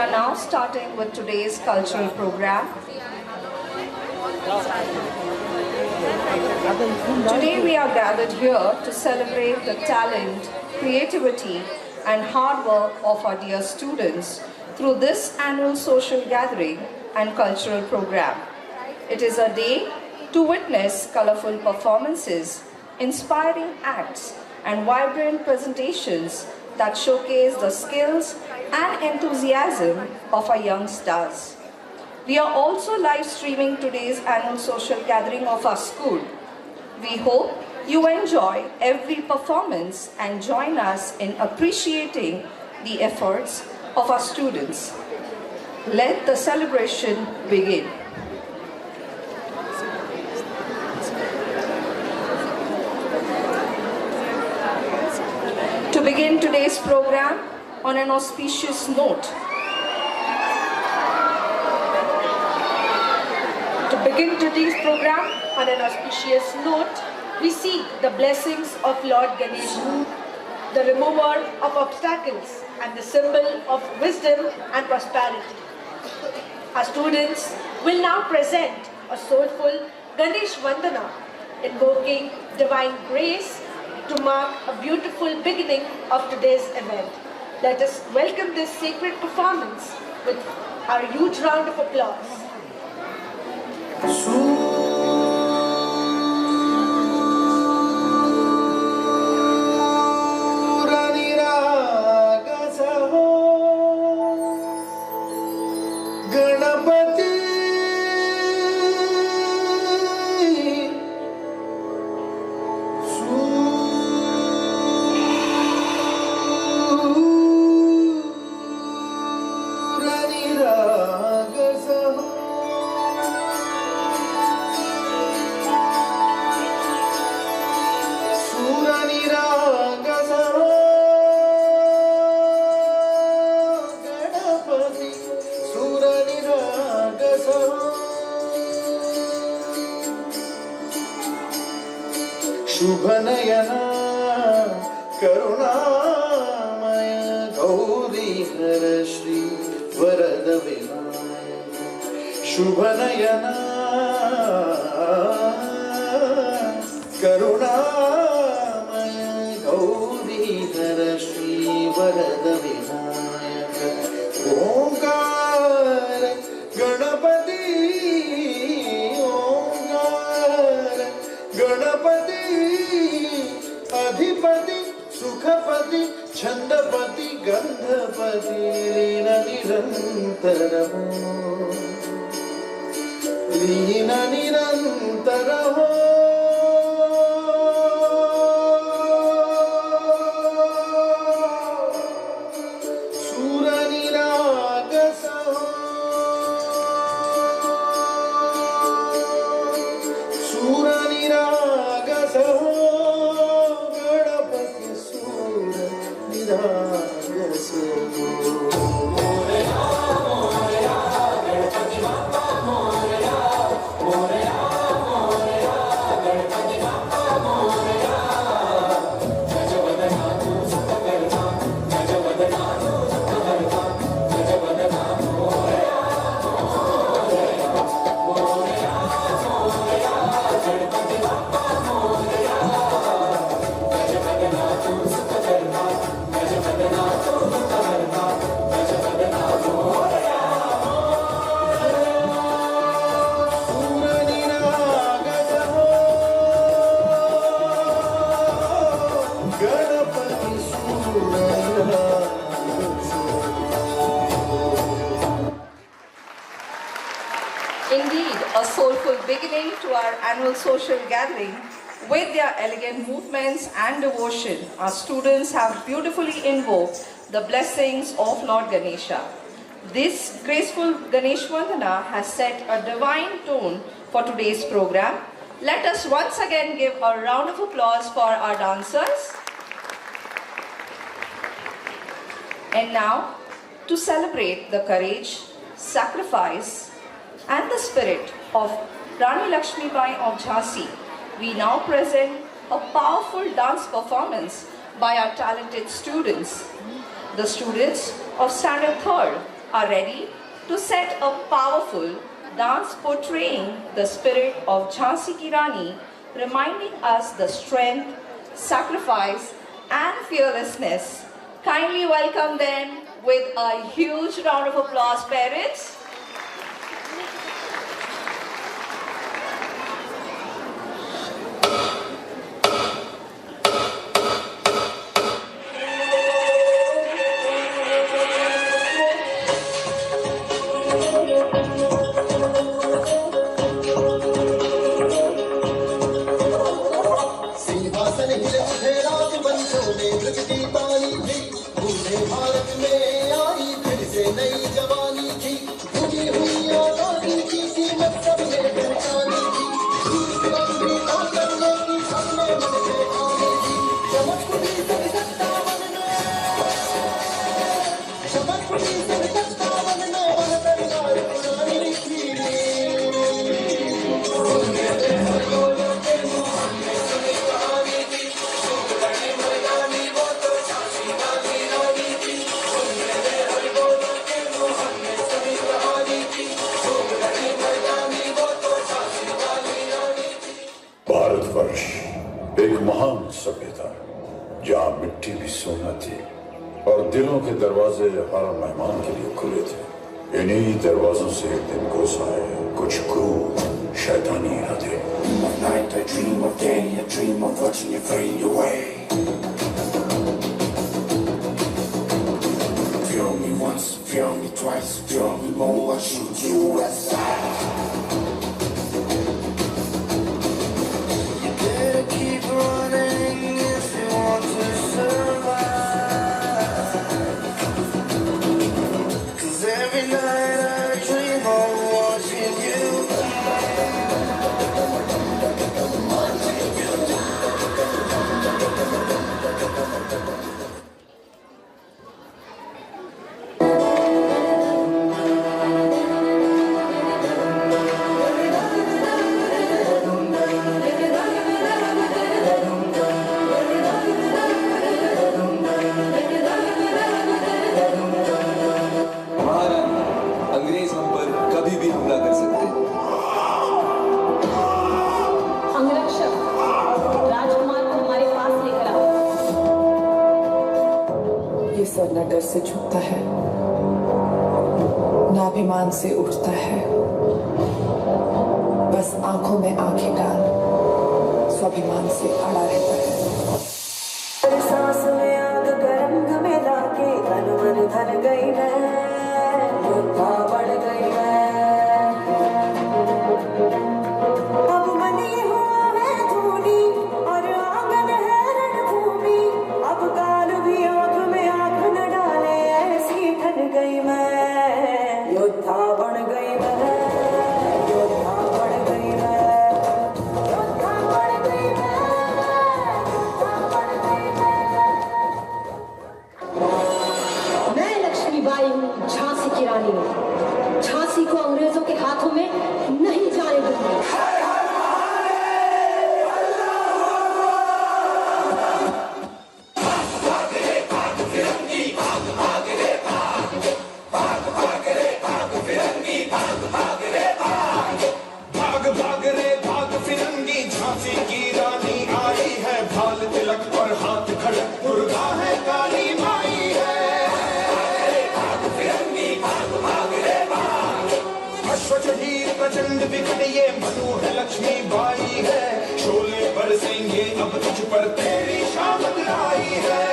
are now starting with today's cultural program. Today we are gathered here to celebrate the talent, creativity and hard work of our dear students through this annual social gathering and cultural program. It is a day to witness colorful performances, inspiring acts and vibrant presentations that showcase the skills and enthusiasm of our young stars. We are also live streaming today's annual social gathering of our school. We hope you enjoy every performance and join us in appreciating the efforts of our students. Let the celebration begin. To begin today's program on an auspicious note. We seek the blessings of Lord Ganesha, the remover of obstacles and the symbol of wisdom and prosperity. Our students will now present a soulful Ganesh Vandana, invoking divine grace to mark a beautiful beginning of today's event. Let us welcome this sacred performance with our huge round of applause. शुभनयना करुणामय गौरीधर श्री वरद विनायक शुभनयना करुणामय गौरीधर श्री वरद विनायक ओंकार गणपति ओंकार गणपति अधिपति सुखपति छंदपति गंधपति लीन निरंतर लीन निरंतर सूर निरागस सूर निरागस Indeed, a soulful beginning to our annual social gathering. With their elegant movements and devotion, our students have beautifully invoked the blessings of Lord Ganesha. This graceful Ganesh Vandana has set a divine tone for today's program. Let us once again give a round of applause for our dancers. And now, to celebrate the courage, sacrifice, and the spirit of Rani Lakshmi Bai of Jhansi, we now present a powerful dance performance by our talented students. The students of Standard 3rd are ready to set a powerful dance portraying the spirit of Jhansi Ki Rani, reminding us the strength, sacrifice, and fearlessness. Kindly welcome them with a huge round of applause, parents. Bharatvarsh एक महान सभ्यता जहाँ मिट्टी भी सोना थी और दिलों के दरवाजे हर मेहमान के लिए खुले थे। इन्हीं दरवाजों से एक दिन घुस आए कुछ क्रूर शैतानी इरादे। Of night I dream of day, I dream of watching you fade away. Feel me once, feel me twice, feel me more, I shoot you aside. You better keep running if you want to survive. 'Cause every night I dream of watching you. अंग्रेज हम पर कभी भी हमला कर सकते हैं। अंगरक्षक राजकुमार को हमारे पास लेकर आओ। ये सर न डर से झुकता है, न अभिमान से उठता है, बस आंखों में आंखें डाल स्वाभिमान से अड़ा रहता है। सांस में आग गरंग में लाके तन मन धन गई मैं, योद्धा बढ़ गई मैं। अब बनी हुआ है धूनी और आंगन है रणभूमि, अब काल भी आंख में आंख न डाले ऐसी ठन गई मैं, योद्धा बन गई मैं, योद्धा बढ़ गई मैं, योद्धा बढ़ गई मैं, योद्धा बढ़ गई मैं। मैं लक्ष्मीबाई हूँ, झांसी की रानी। झांसी को अंग्रेजों के हाथों में नहीं जाने दूंगी। भाग भाग रे भाग फिरंगी, झांसी की रानी आई है, भाल तिलक पर हाथ खड़े, दुर्गा है काली माई है। अश्वचढ़ी प्रचंड विकट ये मनु है लक्ष्मी बाई है, शोले बरसेंगे अब तुझ पर तेरी शामत आई है।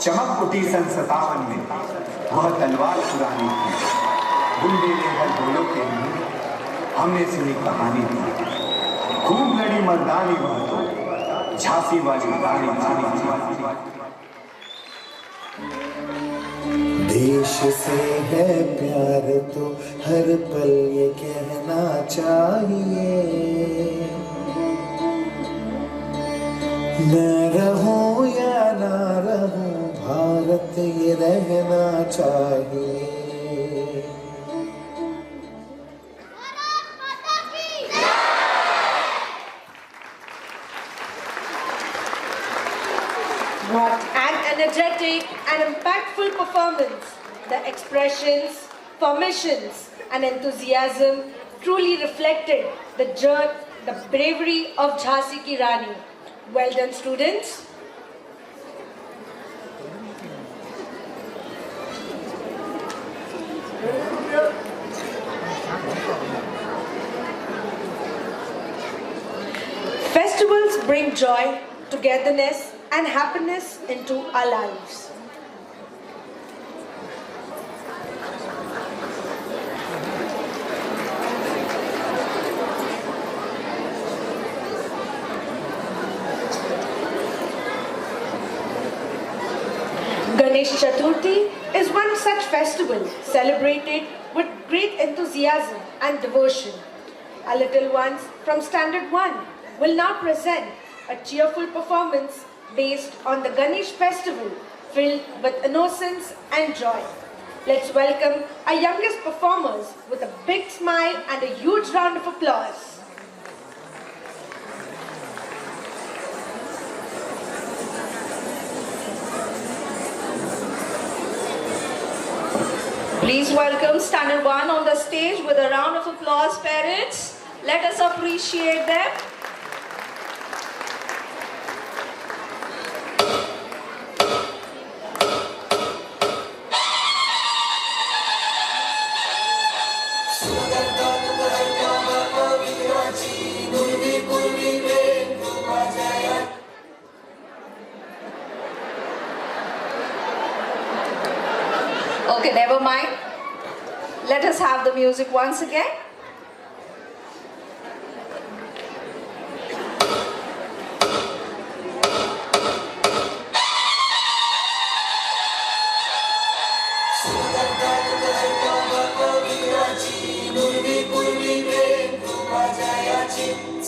चमक उठी सन 57 में वह तलवार चुरानी थी, गुंडे ने हर गोलों के लिए हमने सुनी कहानी थी। खूब लड़ी मर्दानी वह तो झांसी वाली रानी थी। देश से है प्यार तो हर पल ये कहना चाहिए, मैं रहूं या ना रहना चाहिए। What an energetic and impactful performance. The expressions, formations and enthusiasm truly reflected the bravery of Jhansi Ki Rani. Well done, students. Festivals bring joy, togetherness and happiness into our lives. Ganesh Chaturthi is one such festival celebrated with great enthusiasm and devotion. Our little ones from Standard 1 will now present a cheerful performance based on the Ganesh festival filled with innocence and joy. Let's welcome our youngest performers with a big smile and a huge round of applause. Please welcome Standard 1 on the stage with a round of applause, parents. Let us appreciate them. Okay, never mind. Let us have the music once again.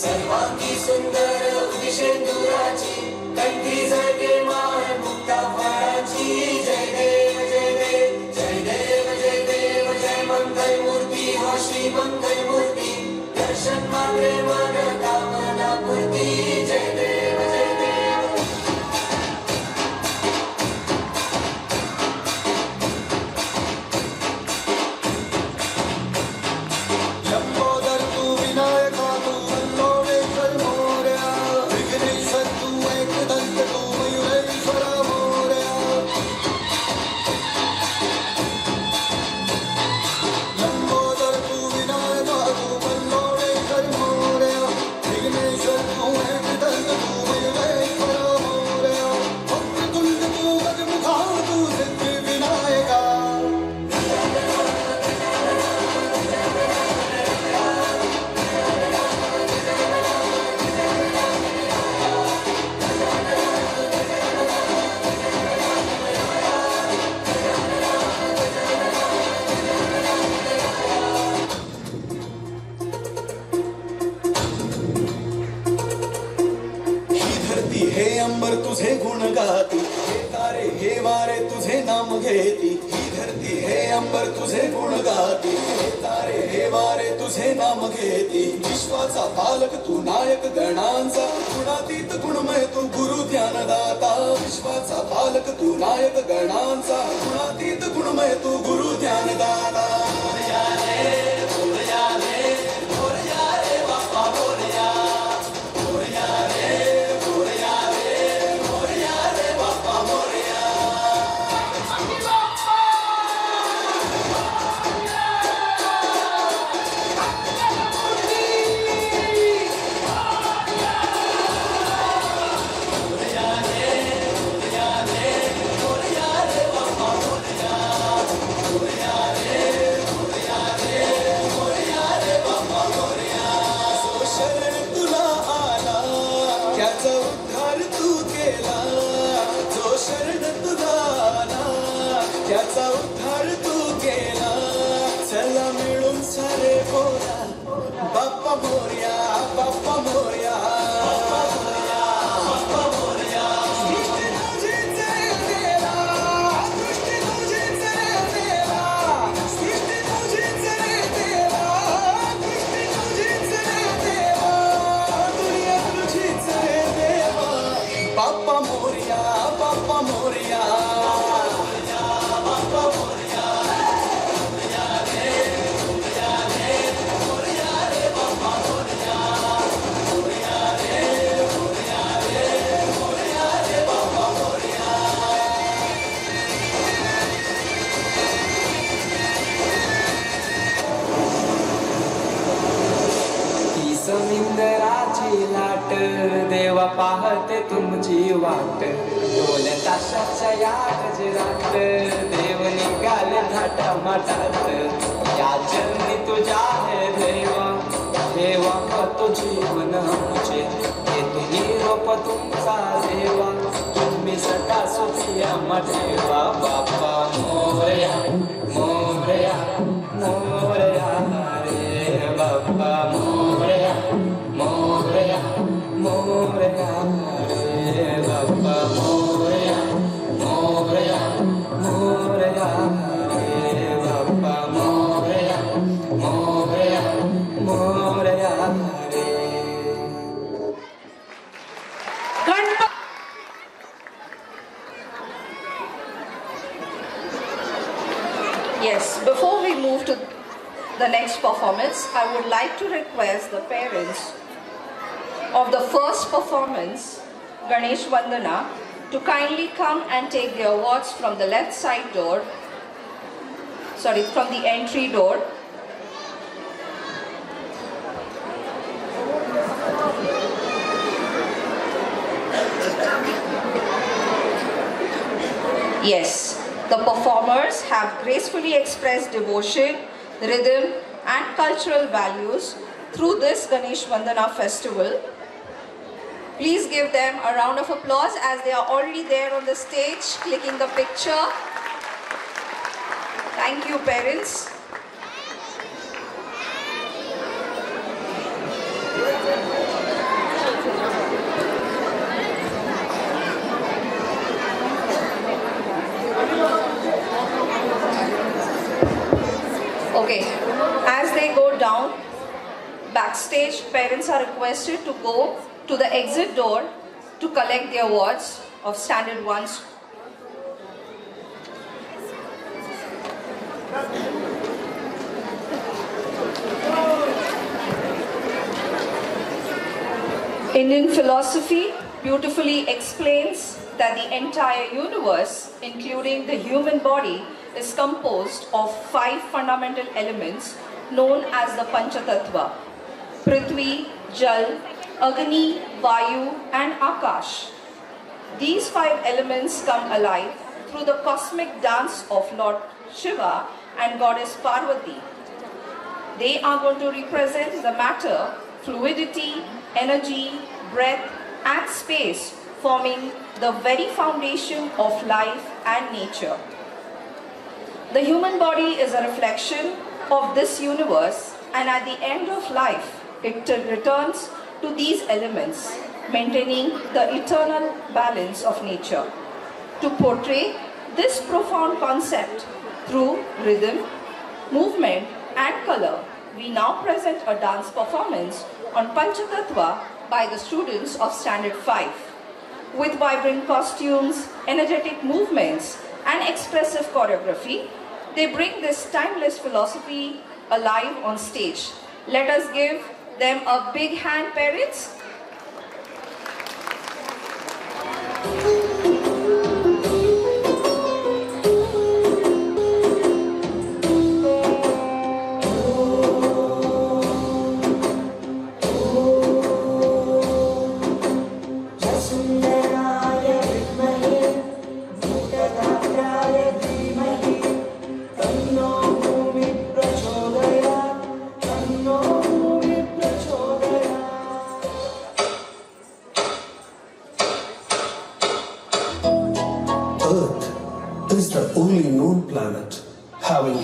सर्वांगी सुंदर विशेंदुराची कंठी जळके माळ मुक्ता फळाची जय देव जय देव जय देव जय देव जय मंगल मूर्ती हो श्री मंगल मूर्ती दर्शन मात्रे मन कामना पूर्ती जय देव जय देव लंबोदर तू विनायका तू लंबोदर मोरया विघ्नेश्वर तू एकदंत तू मयूरेश्वर मोरया लंबोदर तू विनायका तू लंबोदर मोरया विघ्नेश्वर तू एकदंत तू मयूरेश्वर मोरया वक्रतुंड तू गजमुखा तू सिद्धि विनायका धरती हे अंबर तुझे गुण गाती हे तारे हे वारे तुझे नाम घेती ही धरती हे अंबर तुझे गुण गाती हे तारे हे वारे तुझे नाम घेती विश्वाचा पालक तू नायक गणांचा गुणातीत गुणमय तू गुरु ध्यानदाता विश्वाचा पालक तू नायक गणांचा गुणातीत गुणमय तू गुरु ध्यानदाता मोरया रे मोरया रे मोरया रे बाप्पा मोरया मोरया रे मोरया रे मोरया रे बाप्पा मोरया जो शरण तुला आला त्याचा उद्धार तू केला जो शरण तुला आला त्याचा उद्धार तू केला चला मिळून सारे बोला बाप्पा मोरया बाप्पा मोरया बाप्पा मोरया बाप्पा मोरया दृष्टी तुझी जय देवा दृष्टी तुमची वाट ढोल ताशाच्या या गजरात देव निघाल थाटा माटात या चरणी तुझ्या हे देवा देवा तो जीवन आमचे हे निरोप तुमचा देवा तुम्ही सटा सुखिया देवा बाप्पा मोरया मोरया मोरया रे बाप्पा मोरया मोरया मोरया रे बाप्पा मोरया मोरया मोरया रे बाप्पा मोरया मोरया मोरया रे Yes, before we move to the next performance, I would like to request the parents of the first performance, Ganesh Vandana, to kindly come and take their awards from the left side door, from the entry door. Yes, the performers have gracefully expressed devotion, rhythm and cultural values through this Ganesh Vandana festival. Please give them a round of applause as they are already there on the stage clicking the picture. Thank you, parents. Okay, as they go down backstage, parents are requested to go to the exit door to collect their awards of Standard 1. Indian philosophy beautifully explains that the entire universe, including the human body, is composed of 5 fundamental elements known as the Panchatattva: Prithvi, Jal, Agni, Vayu and Akash. These 5 elements come alive through the cosmic dance of Lord Shiva and Goddess Parvati. They are going to represent the matter, fluidity, energy, breath and space, forming the very foundation of life and nature. The human body is a reflection of this universe, and at the end of life, it returns to these elements, maintaining the eternal balance of nature. To portray this profound concept through rhythm, movement and color, we now present a dance performance on Panchatattva by the students of Standard 5. With vibrant costumes, energetic movements and expressive choreography, they bring this timeless philosophy alive on stage. Let us give them a big hand, parents.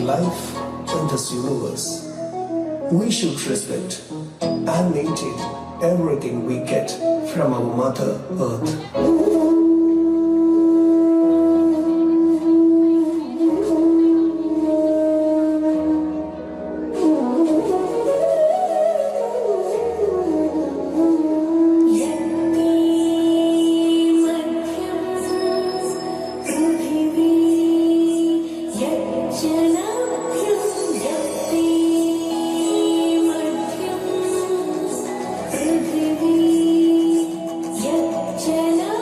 Life in this universe. We should respect and maintain everything we get from our Mother Earth. Jana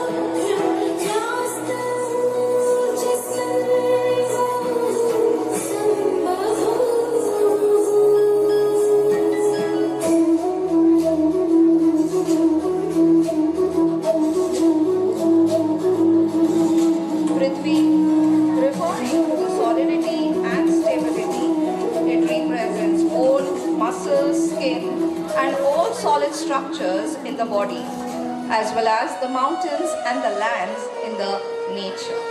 in the body, as well as the mountains and the lands in the nature.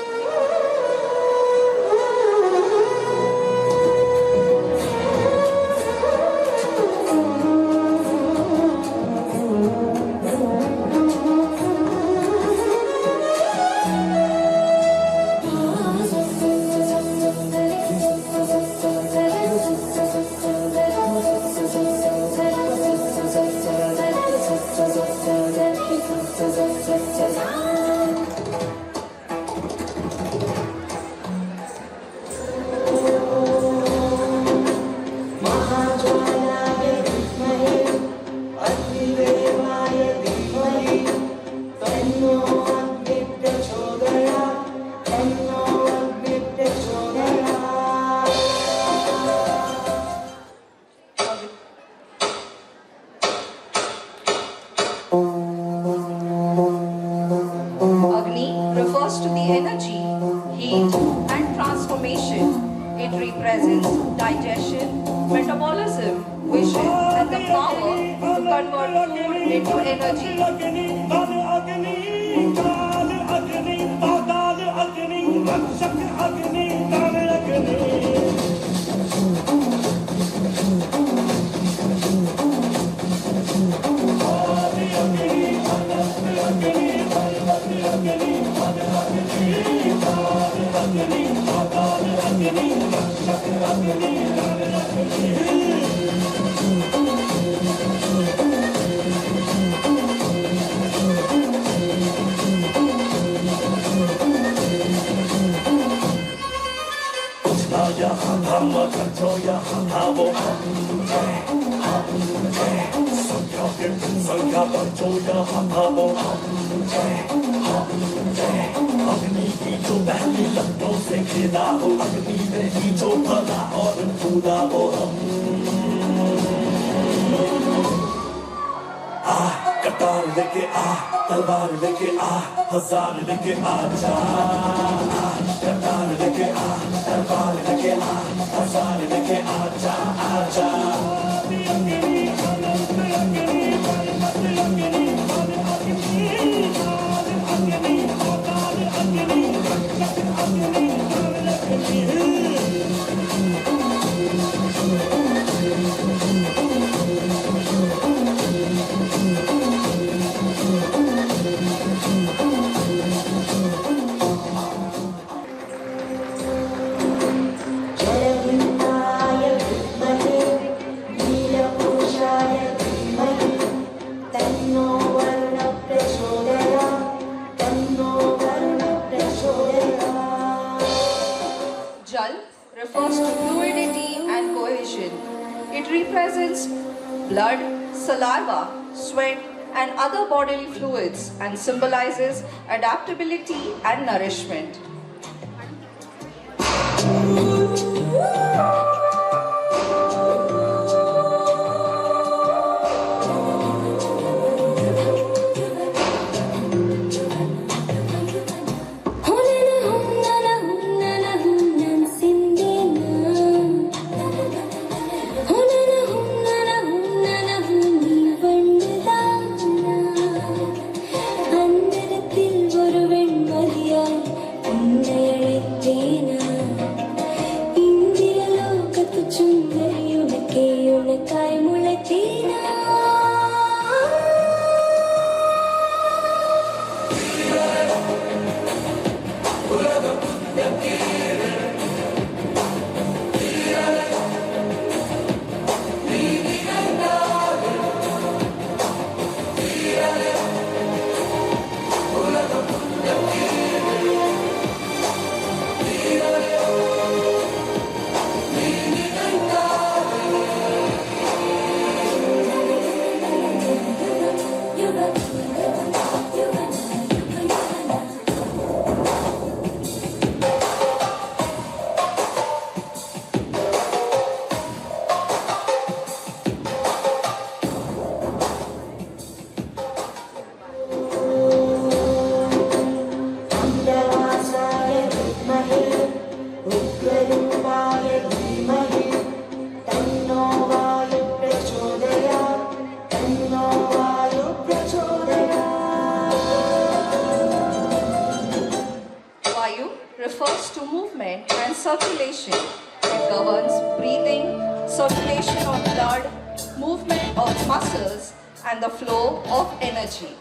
Refers to the energy, heat and transformation. It represents digestion, metabolism, vision and the power to convert food into energy. कटार लेके आ, तलवार लेके आ, हजार लेके आ जा। कटार लेके आ, तलवार लेके आ, हजार लेके आ जा, आ जा। Jal refers to fluidity and cohesion. It represents blood, saliva, sweat, and other bodily fluids and symbolizes adaptability and nourishment. Vayu refers to movement and circulation. It governs breathing, circulation of blood, movement of muscles, and the flow of energy.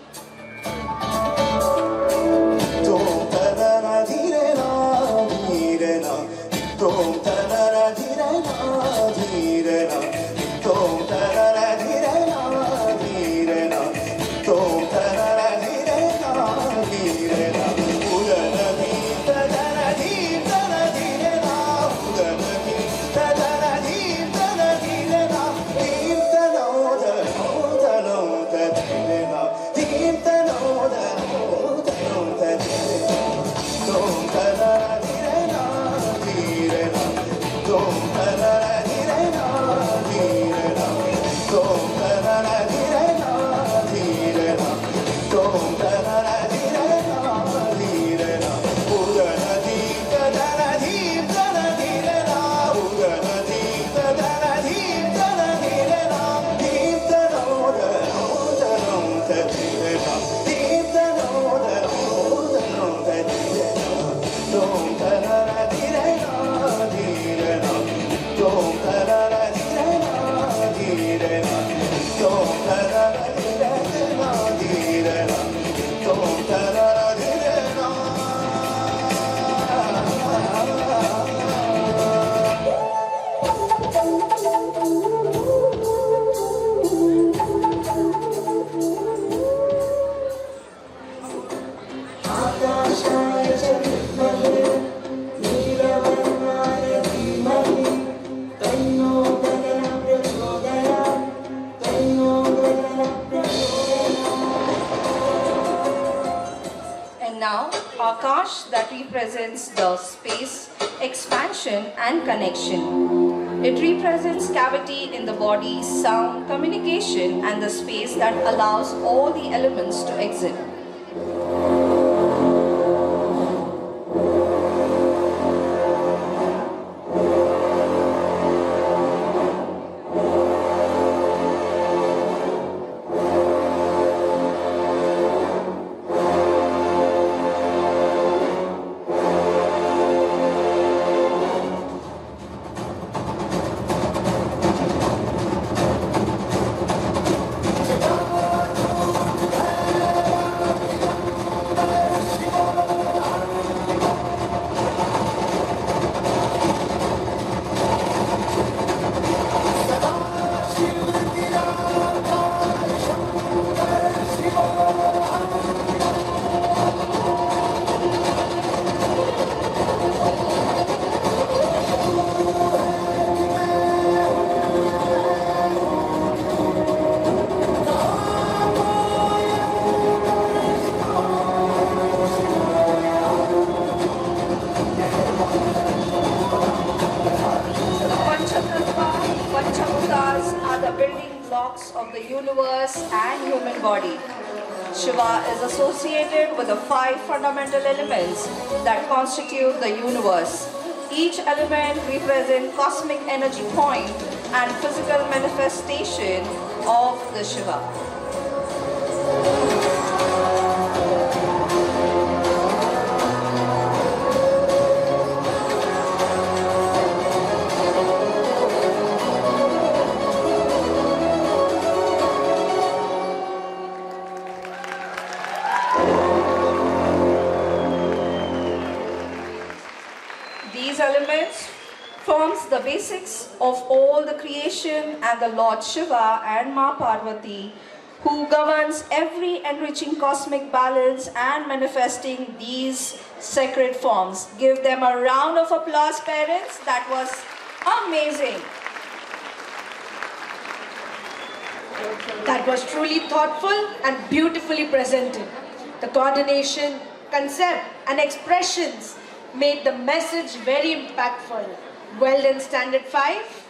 Now, Akash that represents the space, expansion and connection. It represents cavity in the body, sound, communication and the space that allows all the elements to exit. Of the universe and human body. Shiva is associated with the 5 fundamental elements that constitute the universe. Each element represents cosmic energy point and physical manifestation of the Shiva. These elements forms the basics of all the creation, and the Lord Shiva and Ma Parvati, who governs every enriching cosmic balance and manifesting these sacred forms. Give them a round of applause, parents. That was amazing. That was truly thoughtful and beautifully presented. The coordination, concept and expressions made the message very impactful. Well done, Standard 5.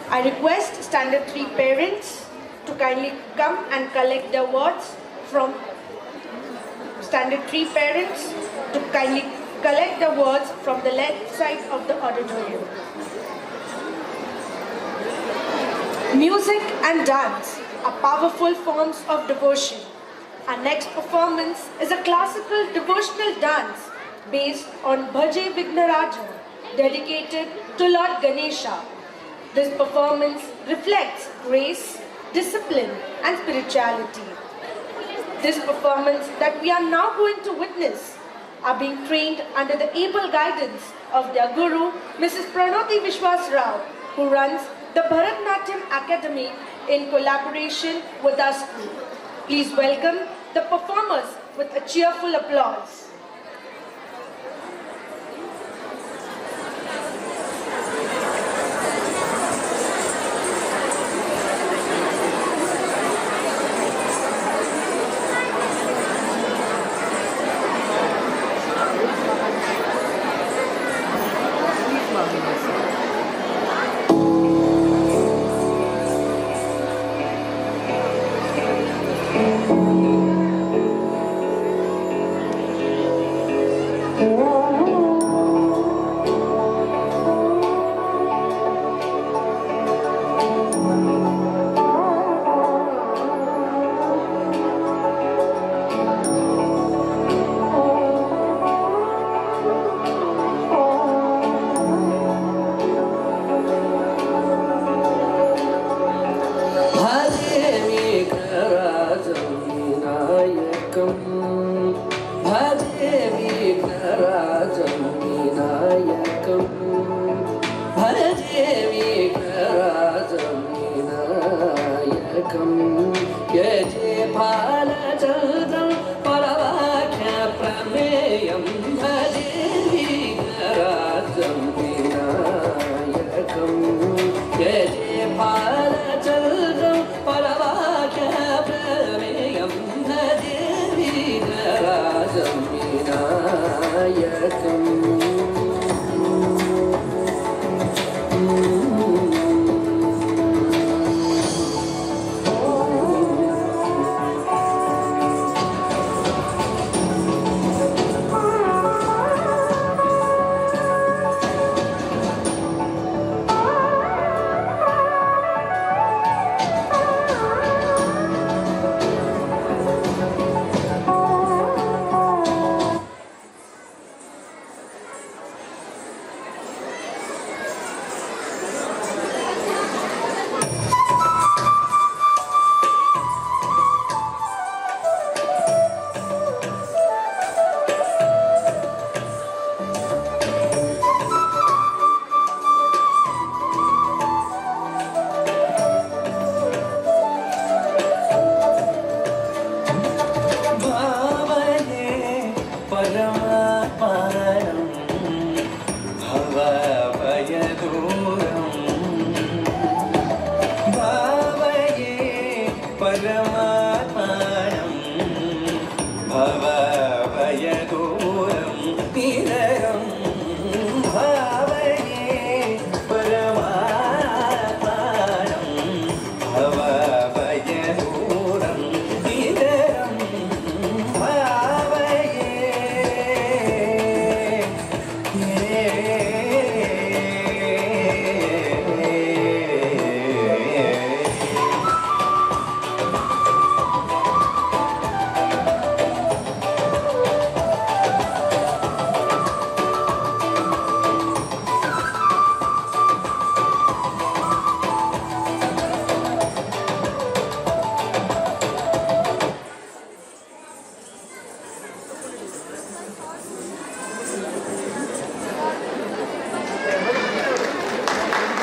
I request Standard 3 parents to kindly come and collect the awards from Standard 3 parents to kindly collect the awards from the left side of the auditorium. Music and dance are powerful forms of devotion. Our next performance is a classical devotional dance based on Bhaje Vignaraja, dedicated to Lord Ganesha. This performance reflects grace, discipline, and spirituality. This performance that we are now going to witness are being trained under the able guidance of their guru, Mrs. Pranoti Vishwas Rao, who runs the Bharatnatyam Academy in collaboration with our school. Please welcome the performers with a cheerful applause.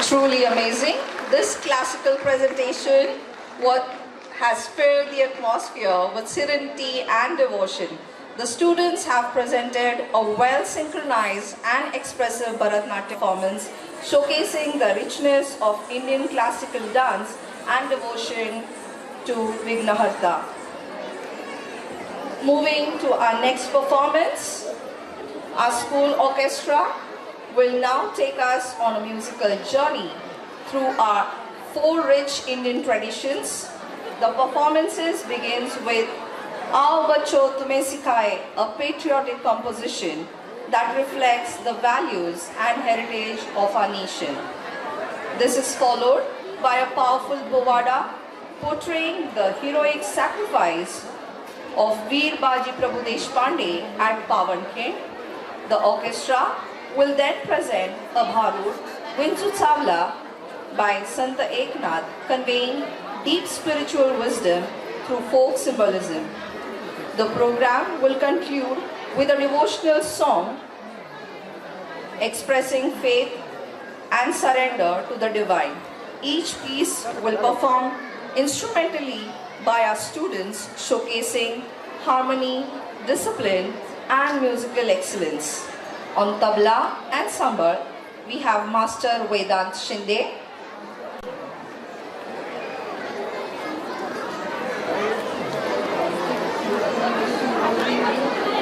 Truly amazing. This classical presentation has filled the atmosphere with serenity and devotion. The students have presented a well-synchronized and expressive Bharatnatyam performance, showcasing the richness of Indian classical dance and devotion to Vignaharta. Moving to our next performance, our school orchestra will now take us on a musical journey through our 4 rich Indian traditions. The performances begins with Aao Bachcho Tumhe Sikhaye, a patriotic composition that reflects the values and heritage of our nation. This is followed by a powerful Bovada portraying the heroic sacrifice of Veer Baji Prabhu Deshpande at Pawankhand. The orchestra will then present a Bharur Vinchu Chawla by Santa Eknath, conveying deep spiritual wisdom through folk symbolism. The program will conclude with a devotional song expressing faith and surrender to the divine. Each piece will perform instrumentally by our students, showcasing harmony, discipline, and musical excellence. On tabla and sambar, we have Master Vedant Shinde.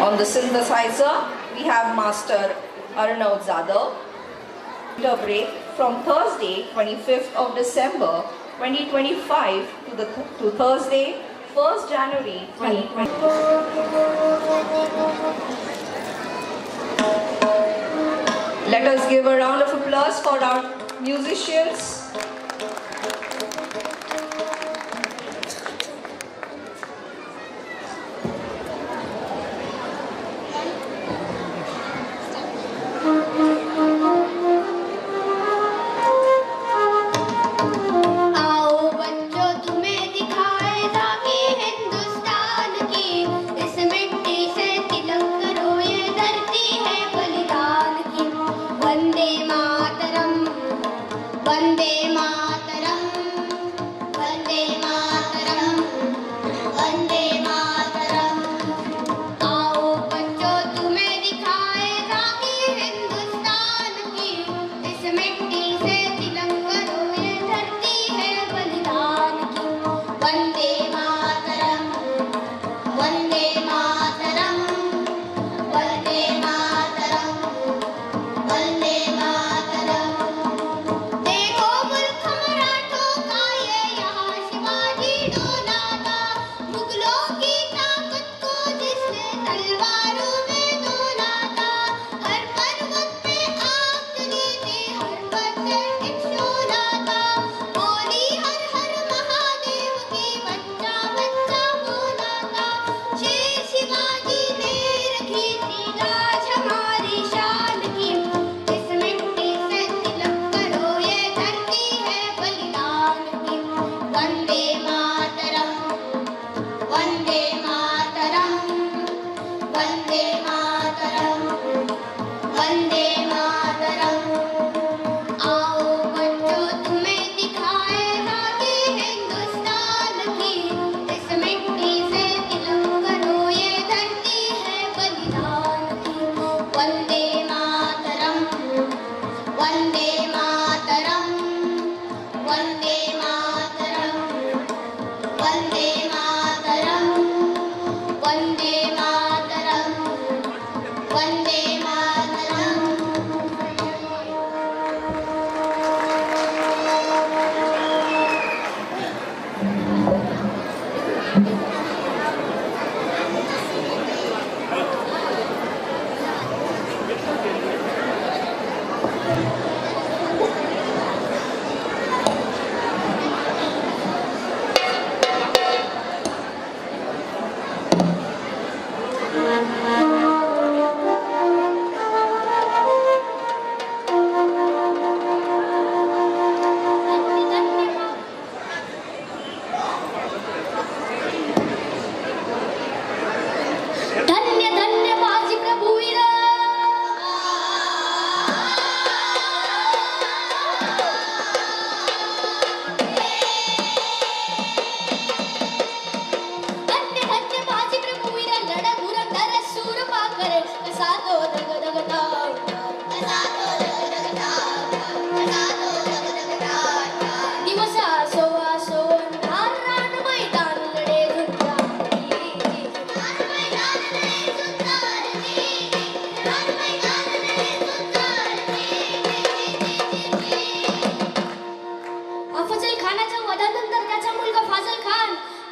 On the synthesizer, we have Master Arnav Zadav. Winter break from Thursday, 25th of December 2025 to Thursday, 1st January 2020. Let us give a round of applause for our musicians.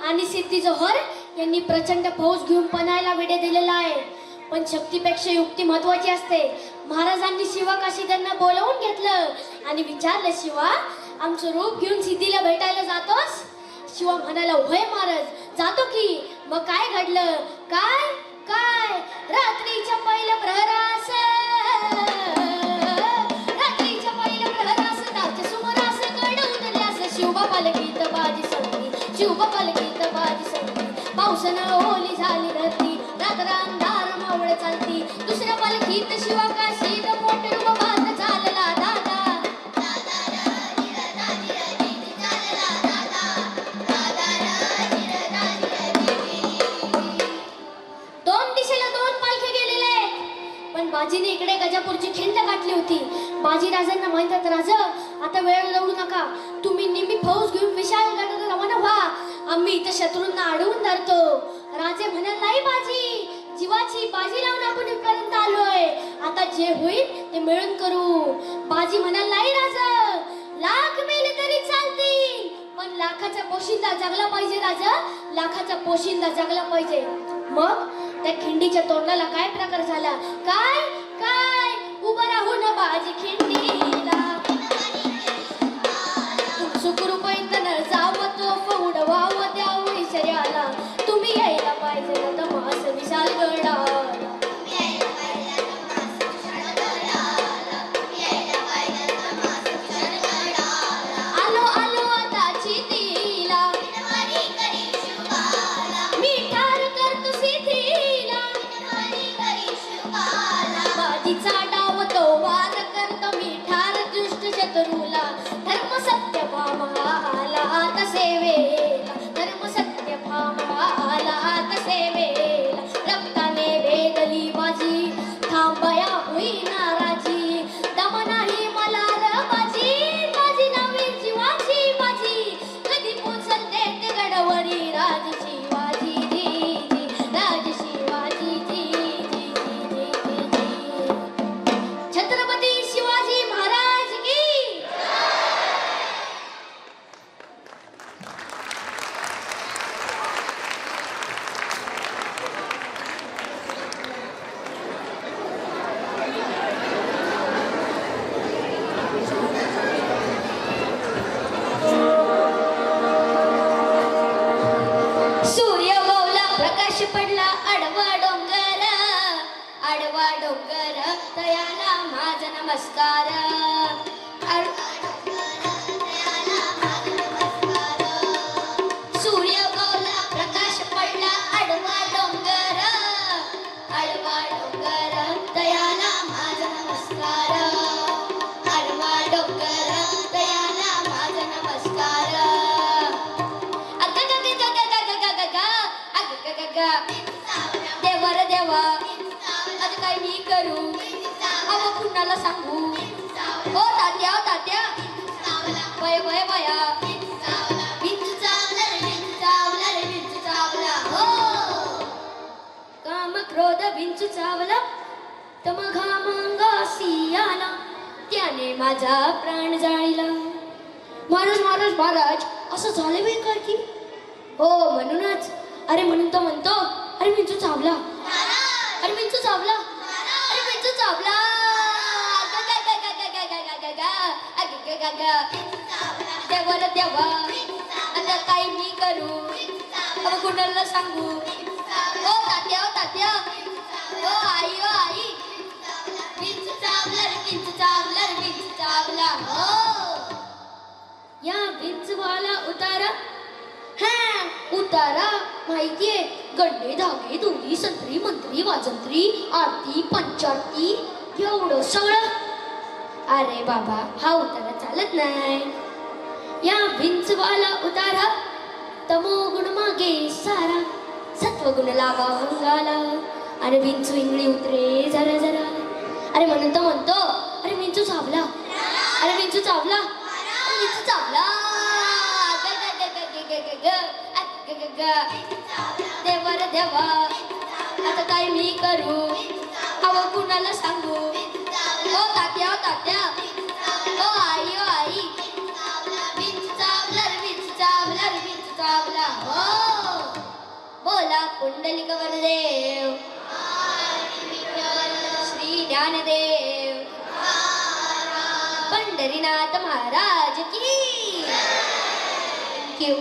आणि सिद्धी जोहर यांनी प्रचंड फौज घेऊन पणायला वेढे दिलेला आहे. पण शक्तीपेक्षा युक्ती महत्वाची असते. महाराजांनी शिवाकाशी त्यांना बोलवून घेतलं आणि विचारलं, शिवा आमचं रूप घेऊन सिद्धीला भेटायला जातोस? शिवा म्हणाला, होय महाराज जातो की, मग काय घडलं? काय काय रात्रीच्या पहिल्या प्रहरास ताच्या सुमारास गडवल्यास शिवबा पालखीत बाजी सोडली, शिवबा पालखीत बाजी सोडली. पावसानं ओली झाली धरती, रात्र अंधार मावळ चालती. दुसऱ्या पालखीत शिवकाशीत मोठं बात चालला दादा. बाजीने इकडे गजापूरची खिंड गाठली होती. बाजी राजांना म्हणतात, राजा आता वेळ लावू नका, तुम्ही निम्मी फौज घेऊन विशाल गडाला रवाना व्हा, आम्ही इथं शत्रूंना अडवून धरतो. राजे म्हणाल, नाही बाजी, जीवाची बाजी लावून आपण इथपर्यंत आलोय, आता जे होईल ते मिळून करू. बाजी म्हणाल, नाही राजा, लाख मेले तरी चालतील, पण लाखाचा पोशिंदा जगला पाहिजे राजा, लाखाचा पोशिंदा जगला पाहिजे. मग त्या खिंडीच्या तोंडाला काय प्रकार झाला? काय काय उभं राहून बाजी खिंडीला सुखरूपैत न जावं तो उडवावं द्यावं ईश्वर्याला. तुम्ही यायला पाहिजे ना तमास विशाल गडा. आलो आलो आता चितीला, मी ठार करतो सिद्धीला. बाजीचा डाव तो वार करतो मी ठार दुष्ट शत्रूला. धर्म सत्य भाम आला आता सेवेला, धर्म सत्य भाम आला आता सेवेला. रक्ताने वेदली बाजी, थांबया होई नाराजी, दम नाही मला र बाजी, बाजी लावी जीवाची बाजी, कधी पोचलते ते गडवरी राज शिवाजी जी जी, राज शिवाजी जी जी जी जी जी. छत्रपती शिवाजी महाराज की. सूर्य गौला प्रकाश पडला आडवा डोंगर, आडवा डोंगर तयाला माझा नमस्कार. सूर्य गौला प्रकाश पडला आडवा डोंगर, आडवा डोंगर तयाला माझा नमस्कार. आडवा डोंगर तयाला माझा नमस्कार. देवर देवा आता काय मी करू, अव कुणाला सांगू. ओ तात्या ओ तात्या, वय वय वया, विंचू चावला रे विंचू चावला रे विंचू चावला. हो काम क्रोध विंचू चावला, तम घामांगासी आला, त्याने माझा प्राण जाळीला. महाराज महाराज महाराज, असं झालं बाई काय की? हो म्हणूनच, अरे म्हणून तो म्हणतो, अरे विंचू चावला, अरे विंचू चावला, अरे विंचू चावला. देवर देवा आता काय मी करू, अब कुणाला सांगू. ओ तात्या ओ तात्या, ओ आई, विंचू चावला रे विंचू चावला रे विंचू चावला. हो या विंचवाला उतारा, हा उतारा माहितीये, गड्डे धागे दोरी संत्री मंत्री वाजंत्री आरती पंचारती एवढं सगळं. अरे बाबा हा उतारा चालत नाही. या विंचवाला उतारा, तमोगुण मागे सारा, सत्वगुण लावा अंगाला, आणि विंचू इंगळी उतरे जरा जरा. अरे म्हणून तो म्हणतो, अरे विंचू चावला, अरे विंचू चावला, अरे विंचू चावला. देवर देवा आता काय मी करू, हव कुणाला सांगू. ओ तात्या ओ तात्या, ओ आई, विंचू चावला रे विंचू चावला रे विंचू चावला. हो बोला पुंडलिक वरदेव श्री ज्ञानदेव पंढरीनाथ महाराज की. Thank you.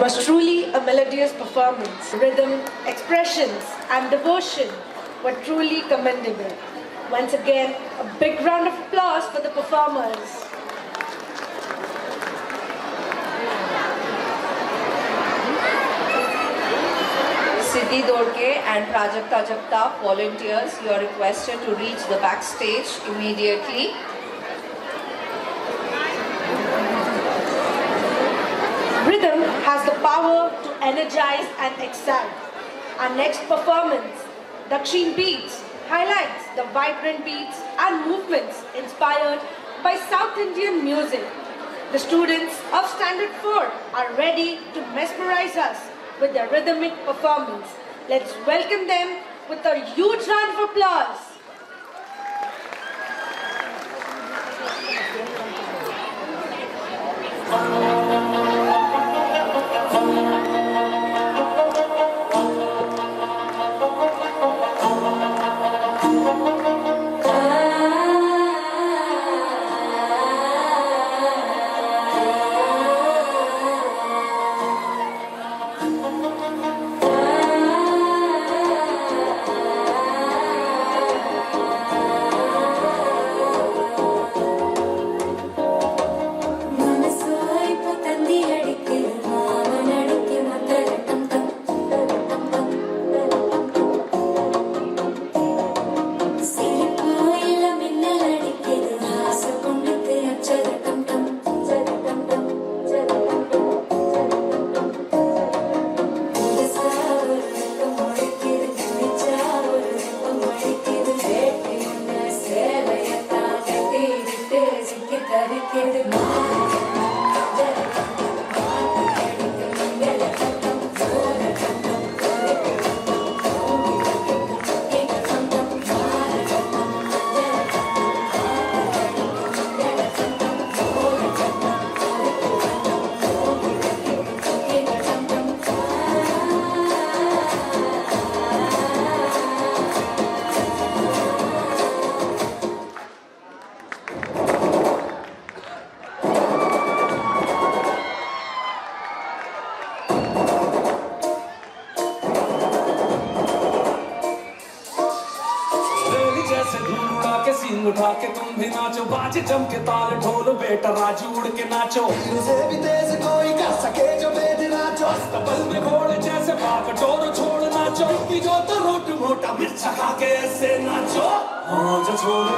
was truly a melodious performance. Rhythm, expressions, and devotion were truly commendable. Once again, a big round of applause for the performers. Siddhi Dorke and Prajakta Jagtap volunteers, you are requested to reach the backstage immediately. Rhythm has the power to energize and excite. Our next performance, Dakshin Beats, highlights the vibrant beats and movements inspired by South Indian music. The students of Standard 4 are ready to mesmerize us with their rhythmic performance. Let's welcome them with a huge round of applause. उठा के तुम भी नाचो बाज जम के ताल ढोल बेटा राजू उड़ के नाचो से भी तेज कोई कर सके जो बेद नाचो अस्तबल में घोड़े जैसे भाग टोर छोड़ नाचो की जो तो रोट मोटा मिर्चा खा के ऐसे नाचो हाँ जा छोरे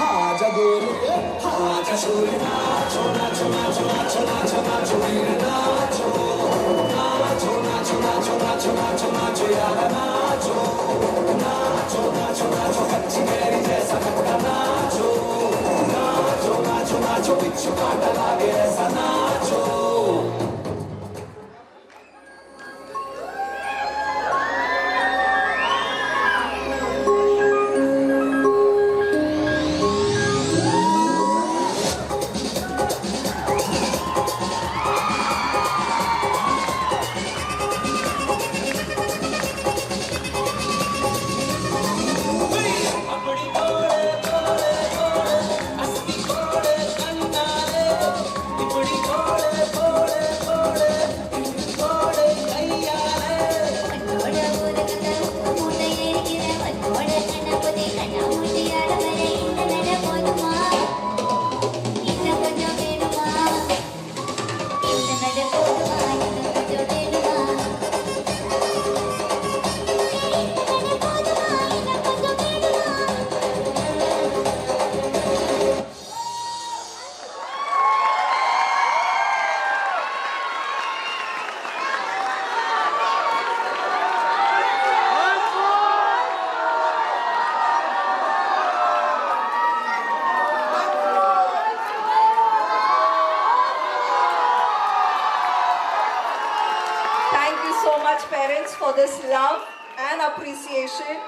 हाँ जा गोरे हाँ जा छोरे नाचो नाचो नाचो नाचो नाचो नाचो वीर नाचो नाचो नाचो नाचो नाचो नाचो नाचो यार नाचो नाचो नाचो नाचो कच्ची कैरी जैसा खट्टा नाचो नाचो नाचो नाचो बिच्छू कांटा लागे ऐसा नाचो Parents for this love and appreciation.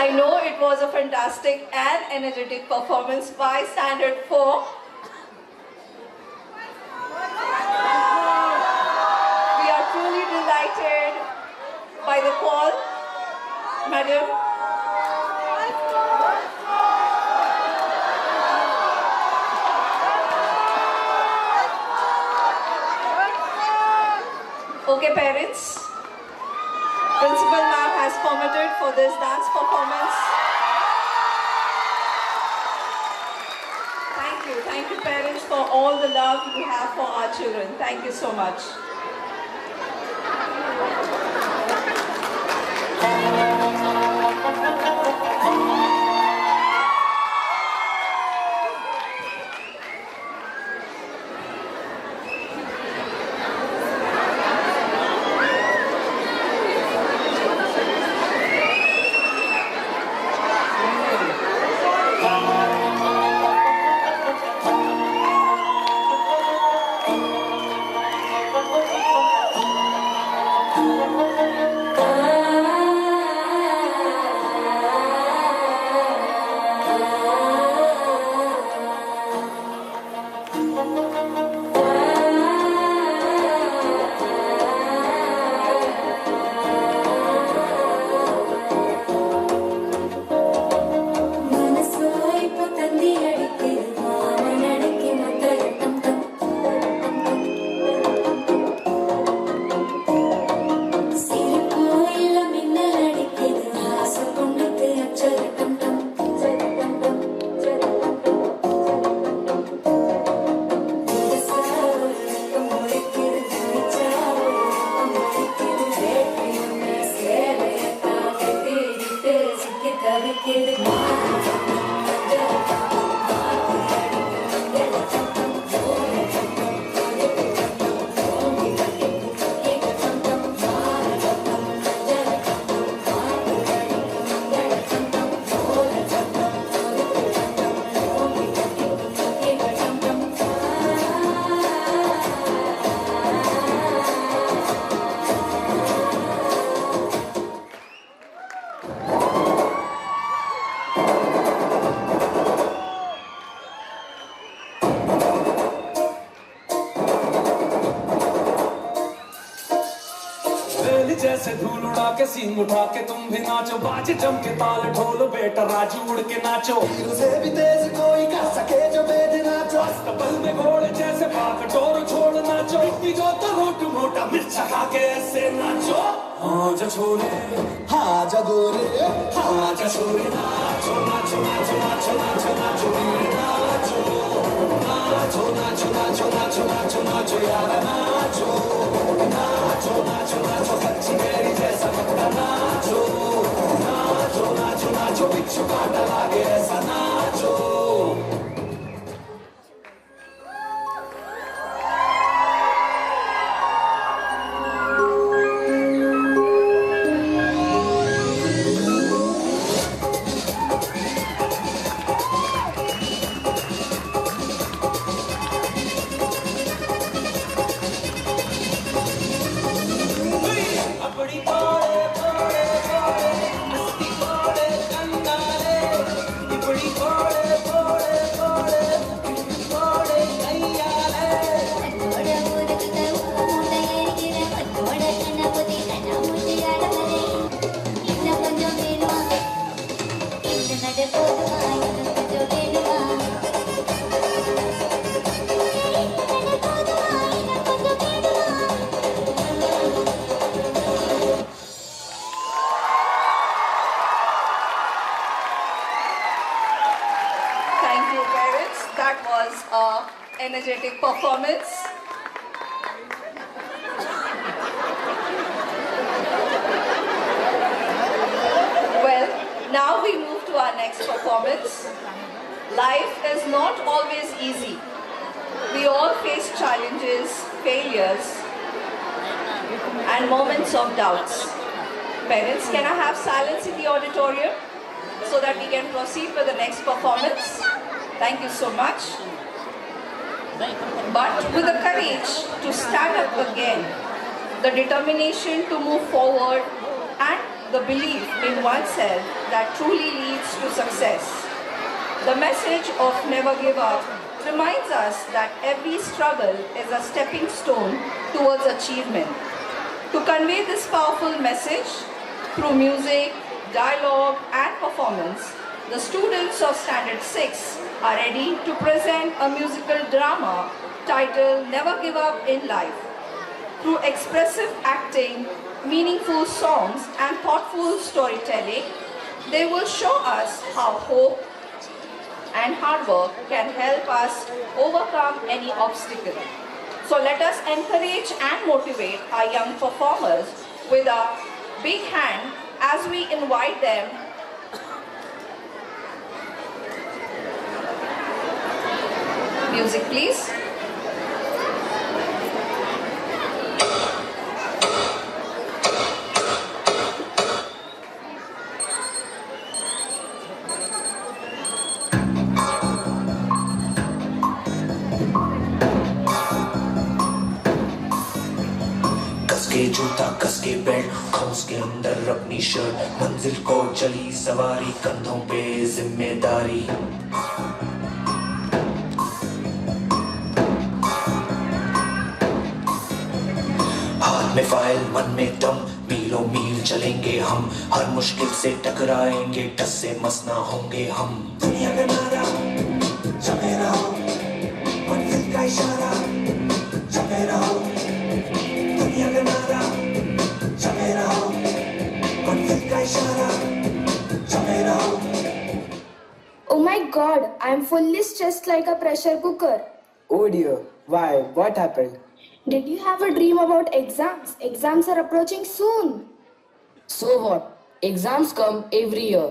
I know it was a fantastic and energetic performance by Standard 4. We are truly delighted by the call, Madam. Okay, parents. Principal ma'am has permitted for this dance performance. Thank you parents for all the love you have for our children. Thank you so much. जैसे धूल उड़ा के सींग उठा के तुम भी नाचो, बाज जम के ताल ढोल बेटा राजू उड़ के नाचो। तीरों से भी तेज कोई कर सके जो बेद नाचो। अस्तबल में घोड़े जैसे भाग डोर छोड़ नाचो। इतनी जो तो रोट मोटा मिर्चा खा के ऐसे नाचो। हाँ जा छोरे, हाँ जा गोरे, हाँ जा छोरे, नाचो नाचो नाचो नाचो नाचो नाचो वीर नाचो, नाचो नाचो नाचो नाचो नाचो नाचो यार नाचो, नाचो नाचो नाचो सच्ची मेरी जैसा पक्का नाचो, नाचो नाचो नाचो बिच्छू काटा लागे ऐसा नाचो। Energetic performance. Well, now we move to our next performance. Life is not always easy. We all face challenges, failures, and moments of doubts. Parents, can I have silence in the auditorium so that we can proceed with the next performance? Thank you so much. But with the courage to stand up again, the determination to move forward, and the belief in oneself, that truly leads to success. The message of Never Give Up reminds us that every struggle is a stepping stone towards achievement. To convey this powerful message through music, dialogue, and performance, the students of Standard 6 are ready to present a musical drama titled Never Give Up in Life. Through expressive acting, meaningful songs, and thoughtful storytelling, they will show us how hope and hard work can help us overcome any obstacle. So let us encourage and motivate our young performers with a big hand as we invite them music please. कसके जूता कसके belt खौस के अंदर अपनी shirt मंजिल को चली सवारी कंधों पे जिम्मेदारी हाथ में फाइल मन में दम मीलों मील चलेंगे हम हर मुश्किल से टकराएंगे टस से मस ना होंगे हम दुनिया का नारा चले रहो मंजिल का इशारा चले रहो दुनिया का नारा चले रहो मंजिल का इशारा चले रहो Oh my god, I am fully stressed like a pressure cooker. Oh dear, why? What happened? Did you have a dream about exams? Exams are approaching soon. So what? Exams come every year.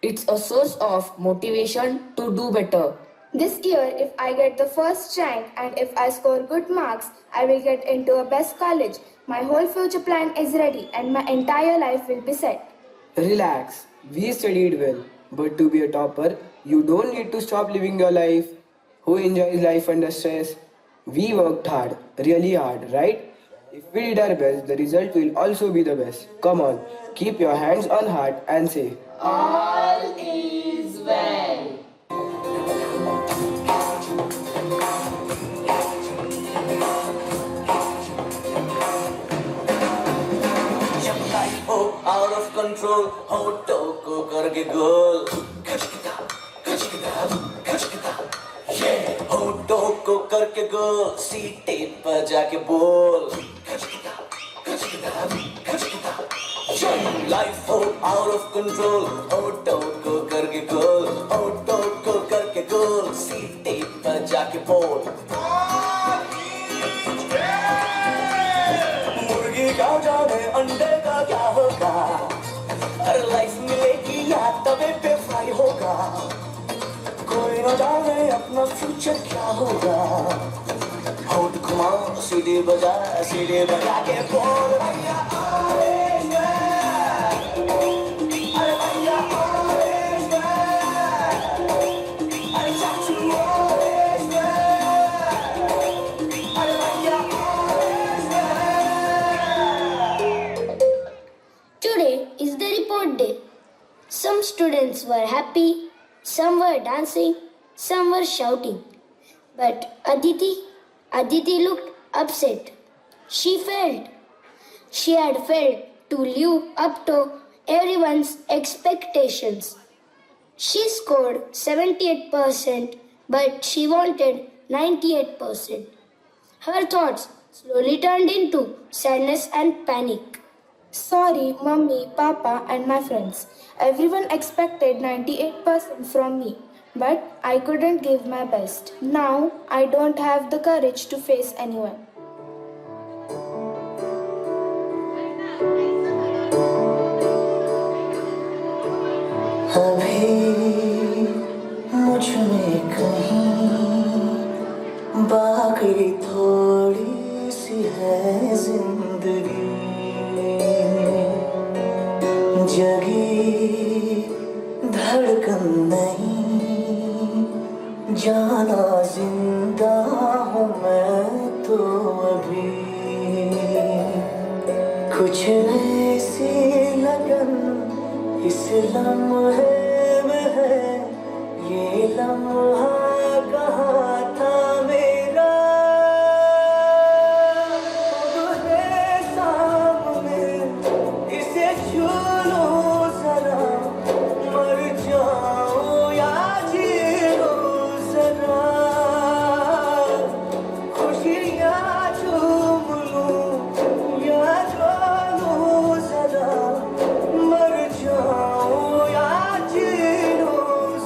It's a source of motivation to do better. This year, if I get the first rank and if I score good marks, I will get into a best college. My whole future plan is ready and my entire life will be set. Relax. We studied well. But to be a topper, you don't need to stop living your life. Who enjoys life under stress? We worked hard, really hard, right? If we did our best, the result will also be the best. Come on, keep your hands on heart and say, All is well. हो out of control होठों को करके गोल होठों को करके गोल सीटे पर जाके बोल लाइफ हो out of control होठों को करके गोल होठों को करके गोल सीटे पर जाके बोल मुर्गी का जाने अंडे का क्या होगा हर लाइफ मिलेगी या तवे पे फ्राई होगा कोई न जाने अपना फ्यूचर क्या होगा होठ घुमा सीढ़ी बजा के बोल भैया always well अरे भैया always well अरे चाचू always well अरे भैया always well Today is the report day. Some students were happy, some were dancing, some were shouting. But Aditi looked upset. She felt. She had failed to live up to everyone's expectations. She scored 78%, but she wanted 98%. Her thoughts slowly turned into sadness and panic. Sorry, Mummy, Papa, and my friends. Everyone expected 98% from me, but I couldn't give my best. Now, I don't have the courage to face anyone. अभी मुझ में कहीं बाकी थोड़ी सी है जिंदगी जगी धड़कन नहीं जाना जिंदा हूँ मैं तो अभी कुछ ऐसी लगन इस लम्हे में है ये लम्हा कहाँ था मेरा अब है सामने इसे छू लो जरा मर जाओ या जी लो जरा खुशियाँ झूम लूं या जो लूं जरा मर जाओ या जी लो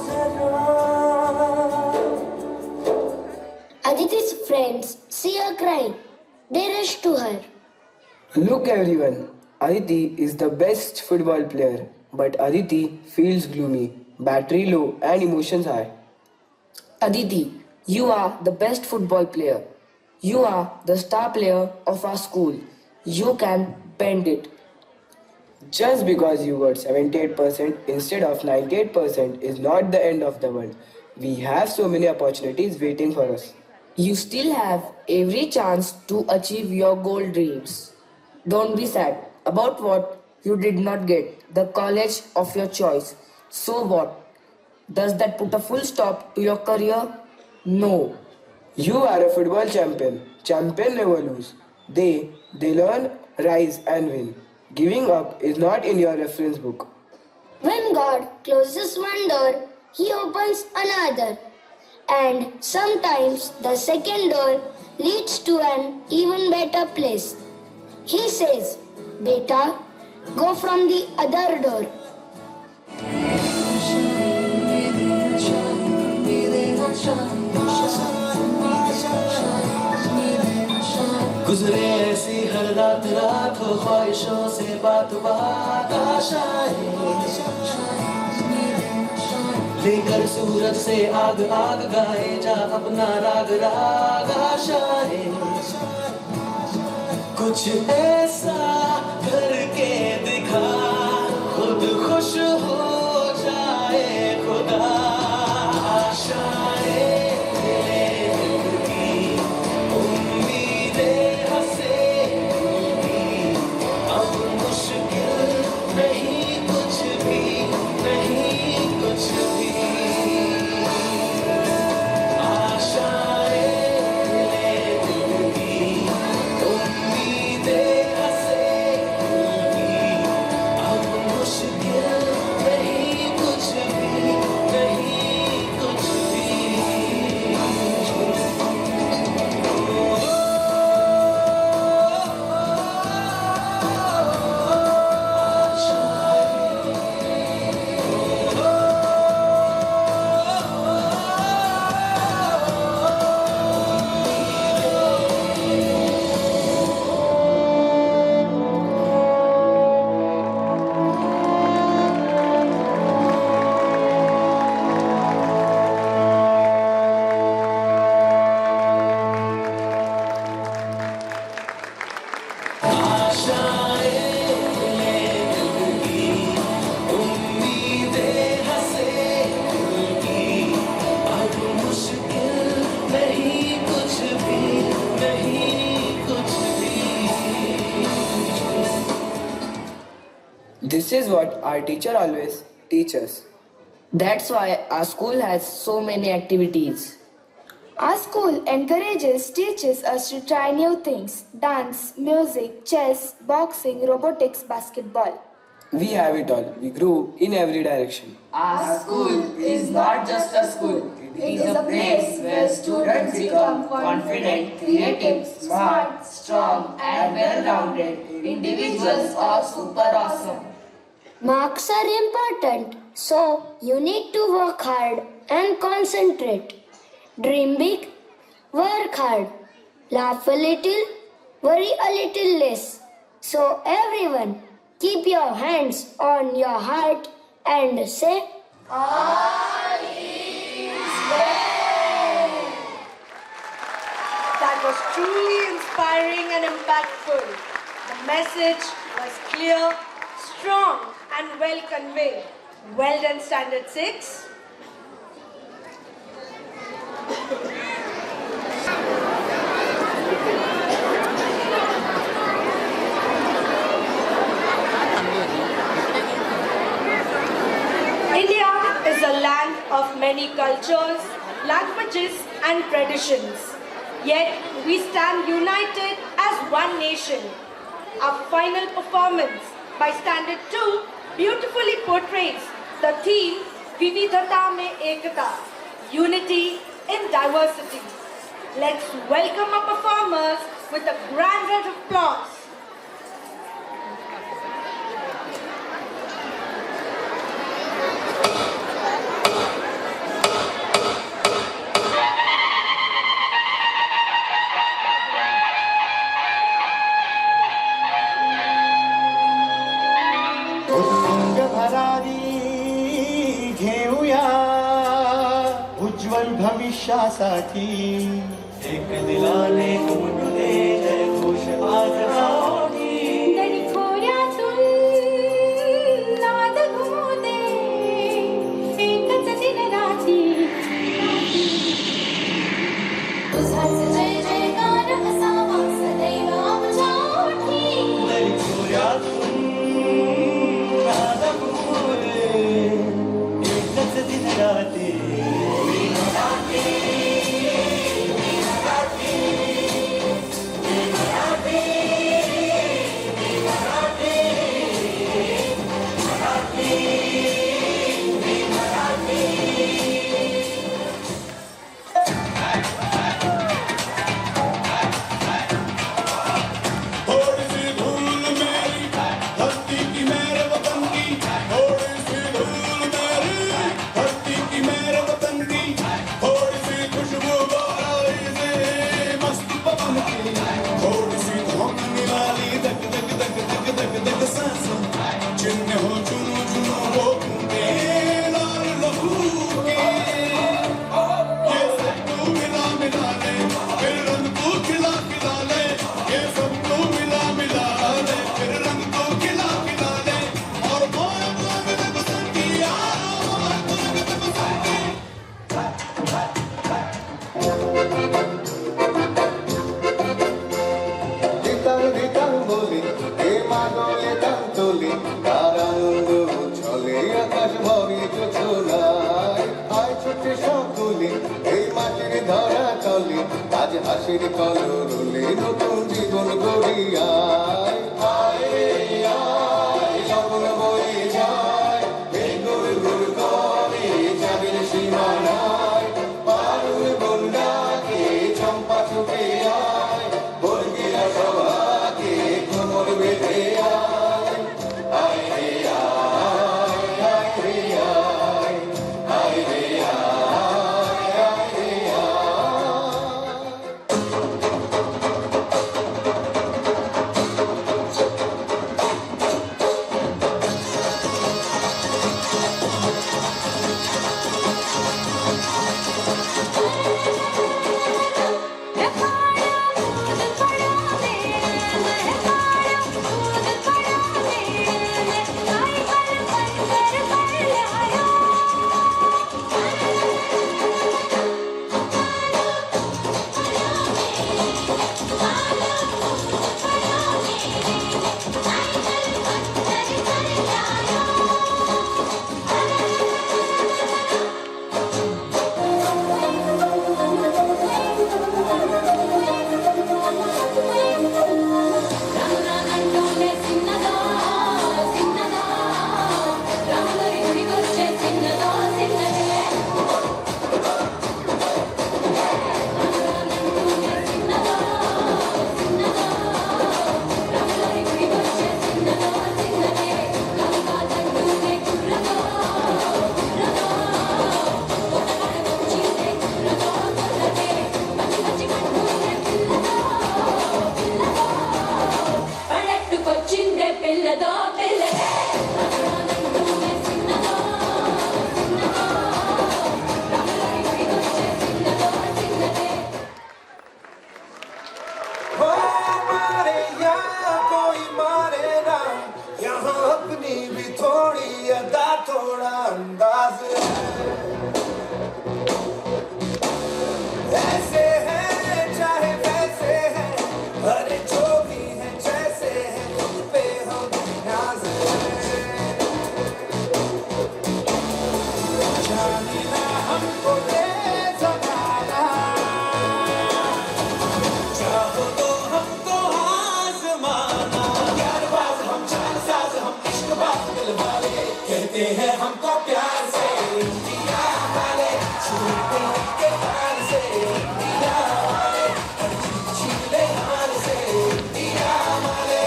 जरा Aditi's friends see her crying. They rush to her. Look everyone, Aditi is the best football player, but Aditi feels gloomy, battery low and emotions high. Aditi, you are the best football player. You are the star player of our school. You can bend it. Just because you got 78% instead of 98% is not the end of the world. We have so many opportunities waiting for us. You still have every chance to achieve your goal dreams. Don't be sad about what you did not get the college of your choice. So what? Does that put a full stop to your career? No. You are a football champion. Champion never lose. They learn, rise and win. Giving up is not in your reference book. When God closes one door, He opens another. And sometimes the second door leads to an even better place. He says, Beta, go from the other door. गुजरे ऐसी हर रात रात हो ख्वाहिशों से बात बात आशाएं लेकर सूरज से आग आग गाए जा अपना राग राग आशाएं कुछ ऐसा करके दिखा खुद खुश हो जाए खुदा आशाएं This is what our teacher always teaches. That's why our school has so many activities. Our school encourages, teaches us to try new things: dance, music, chess, boxing, robotics, basketball. We have it all. We grew in every direction. Our school is not just a school. It is a place where students become confident, creative, smart, strong, and well-rounded individuals are super awesome. Marks are important, so you need to work hard and concentrate. Dream big, work hard, laugh a little, worry a little less. So everyone, keep your hands on your heart and say, All is well. That was truly inspiring and impactful. The message was clear, strong, and well conveyed. Well done, Standard 6. of many cultures, languages, and traditions. Yet we stand united as one nation. Our final performance by Standard 2 beautifully portrays the theme Vividhata Mein Ekata, unity in diversity. Let's welcome our performers with a grand round of applause. उत्तुंग भरारी घेऊया उज्ज्वल भविष्यासाठी एक दिलाने उमटले जय घोष आज राहोनी दडखोऱ्यातून नाद घुमू दे एकच दिन राती तुझाच जय जयकार असावा सदैव आमच्या ओठी दडखोऱ्यातून नाद घुमू दे एकच दिन राती थोड़ी सी धूल मेरी धरती की मेरे वतन की, थोड़ी सी धूल मेरी धरती की मेरे वतन की, थोड़ी सी खुशबू बाराई से मस्त पवन की, थोड़ी सी धोंक निराली दक दक दक दक दक दक सांसों, चिन्ह हो चुनो चुनो वो के लाल लहू के, ये सब तू मिला मिला ले, फिर रंग तू खिला खिला ले, ये सब तू मिला मिला ले, फिर रंग तू खिला खिला ले, और मोर मोर बसंती यार ধিতাং ধিতাং বলি হে মাদলে তান্তলি তার আনন্দ উচ্ছলে আকাশ ভরে যোছনায় আয় ছুটে সকলে এই মাটির ধরা তলে আজ হাসির কলরলে নতুন জীবন গড়িয়ায় আয় রে আয় স্বপ্ন বয়ে যায় এই গুর গুর করে যাবির সীমানায় পারুল বন্ডাকে চম্পা ছুটে আয় বর্গিরা সভাকে কোমর বেঁধে আয় আয় রে আয় আয় রে আয় আয় রে আয় আয় রে আয় मिला हमको ये ज़माना चाहो तो हमको आज़माना यारबाज़ हम चालसाज़ हम इश्क़बाज़ दिल वाले कहते हैं हमको प्यार से इंडिया वाले छूटे के प्यार से इंडिया वाले हर चीज़ छीले हार से इंडिया वाले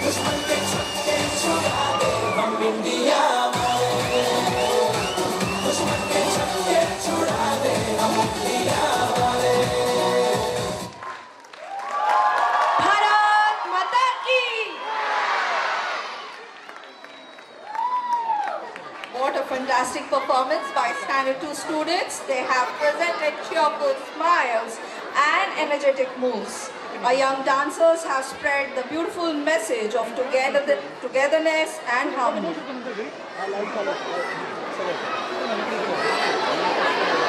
दुश्मन के छक्के छुड़ा दे हम इंडिया वाले दुश्मन के छक्के छुड़ा दे हम इंडिया वाले भारत माता की What a fantastic performance by Standard 2 students. They have presented cheerful smiles and energetic moves. Our young dancers have spread the beautiful message of togetherness and harmony.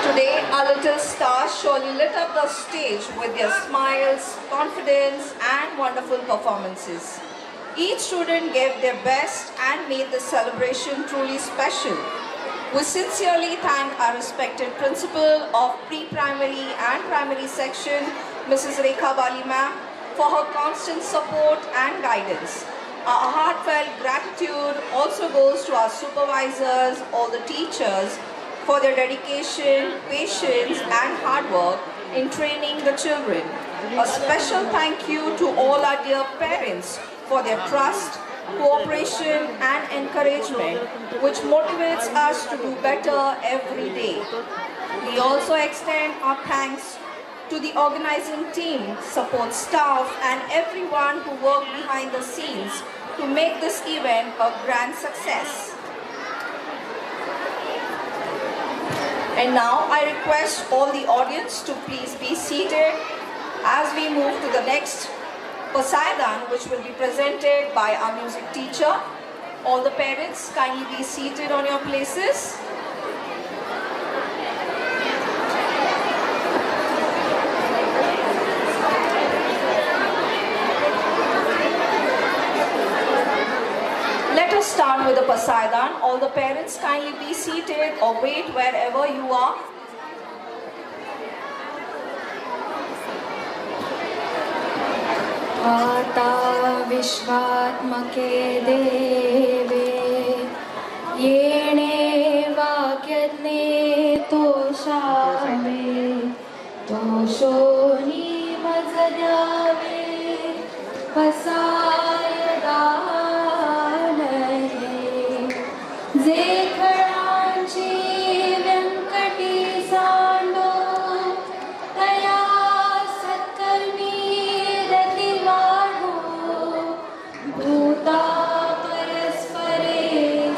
Today, our little stars surely lit up the stage with their smiles, confidence and wonderful performances. Each student gave their best and made the celebration truly special. We sincerely thank our respected principal of pre-primary and primary section, Mrs. Rekha Bali ma'am, for her constant support and guidance. Our heartfelt gratitude also goes to our supervisors, all the teachers, for their dedication, patience and hard work in training the children. A special thank you to all our dear parents for their trust, cooperation and encouragement, which motivates us to do better every day. We also extend our thanks to the organizing team, support staff and everyone who worked behind the scenes to make this event a grand success. And now I request all the audience to please be seated as we move to the next Poseidon, which will be presented by our music teacher. All the parents, kindly be seated on your places. Let us start with the Poseidon. All the parents, kindly be seated or wait wherever you are. आता विश्वात्मके देवे येणे वाक्यज्ञे तोषावे तोषोनी मज द्यावे पसाय दानहे जे खळांची व्यंकटी सांडो तया सत्कर्मी भूता परस्परे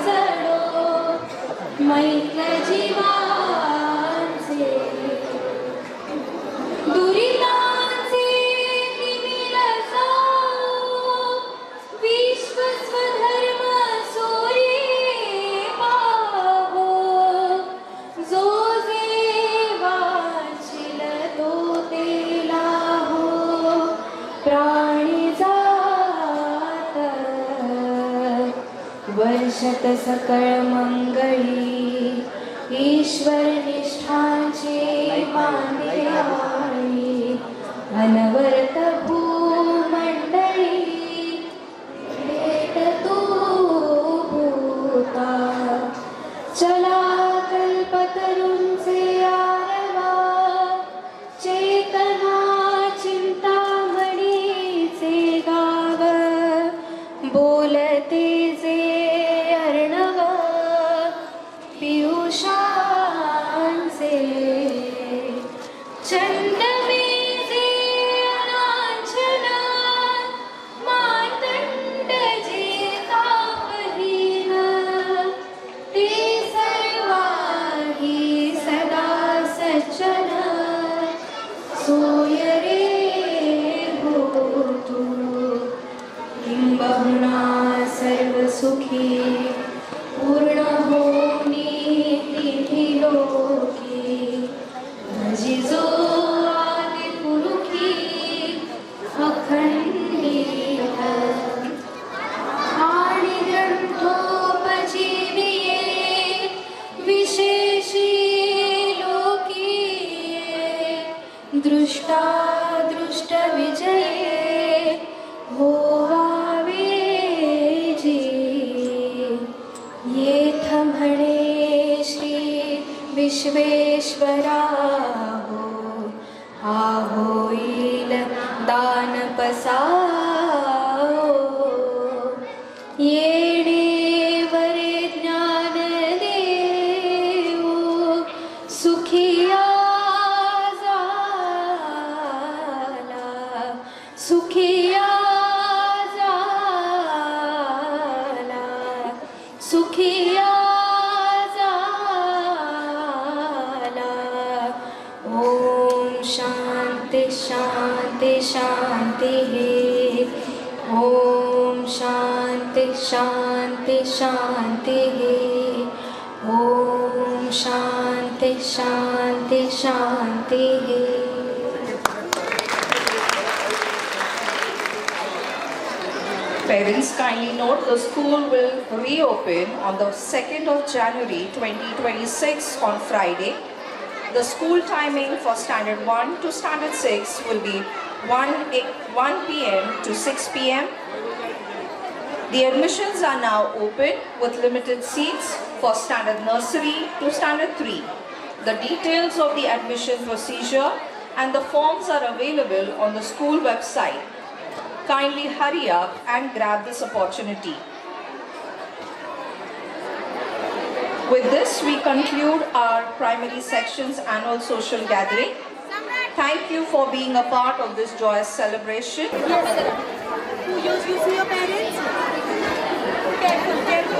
जडो मैत्र जीवांचे दुरितांचे निमिल जाओ विश्व स्वधर्म सोये पाहो जो जे वाचिल तो तेला हो प्राणी वर्षत सकळ मंगळी ईश्वर निष्ठांचे मांडे आळी अनवरत भूमंडळी भेट तू भूता चला कल्पतरूंचे आरवा चेतना चिंतामणीचे गाव बोलते जे अर्णव पियुषांचे चंदमे जे अनांत दृष्टादृष्टविजये होवावे जी येथ म्हणे श्री विश्वेश्वरा हो हा होईल दान पसाओ येणे वरे ज्ञान देऊ सुखिया झाला सुखिया झाला सुखिया झाला ओम शांती शांती शांती ओम शांति शांति शांति ओम शांति शांति शांति Parents, kindly note the school will reopen on the 2nd of January 2026 on Friday. The school timing for Standard 1 to Standard 6 will be 1 p.m. to 6 p.m. The admissions are now open with limited seats for Standard Nursery to Standard 3. The details of the admission procedure and the forms are available on the school website. Kindly hurry up and grab this opportunity. With this, we conclude our primary section's annual social gathering. Thank you for being a part of this joyous celebration.